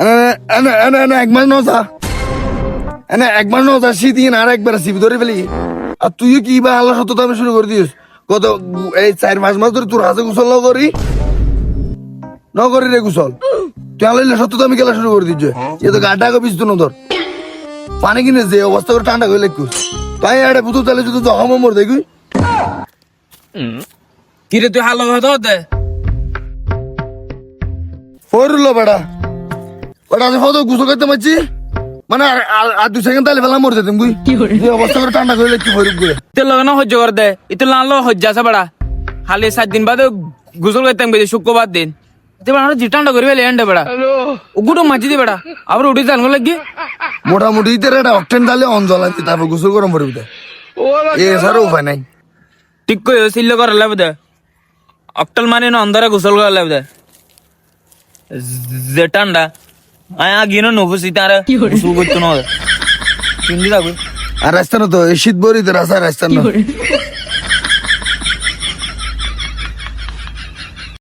একবার নজা একবার নজা শীত আর একবার আসি ধরে ফেলি। আর তুইও কি বা আল্লাহ সত্য আমি শুরু করে দিস কত এই 4-5 মাস ধরে তোর হাতে গোসল করি রে গোসল তুই আল্লাহ সত্য আমি খেলা শুরু করে দিচ্ছে এ তো গাড্ডা পিস তো নদর পানি কিনে যে অবস্থা করে ঠান্ডা করে লেখুস তাই একটা পুতুল তাহলে যদি জখম মর দেখি কিরে তুই হালো হতে ফয়রুল্লাহ বেটা ওটা আমি কত গোসল করতে পারছি মানে আর 2 সেকেন্ড তাহলে ফেলা মরে যেতাম বুঝি যে অবস্থা করে ঠান্ডা করে লেখছি ফয়রুক করে ইতে লগানো সহ্য করে দে ইতে লানলো সহ্য আছে বেড়া খালি 7 দিন বাদে গোসল করতাম বেশি শুক্রবার দিন ইতে বেড়া জি ঠান্ডা করে ফেলে এন্ডে বেড়া ওগুলো মাঝি দি বেড়া আবার উঠে জানবো লাগি মোটামুটি ইতে একটা অকটেন ডালে অঞ্জল আনছি তারপর গোসল গরম পড়ে দেয় এ ছাড়া উপায় নাই ঠিক কই সিল্লে করে লাভ দে অক্টাল মানে না অন্ধরে গোসল করে লাভ দে যে ঠান্ডা আয় আগিনো নবুসি তার গোসল করতে না চিন্তি থাকবে আর রাস্তা না তো এই শীত বরিতে রাস্তা না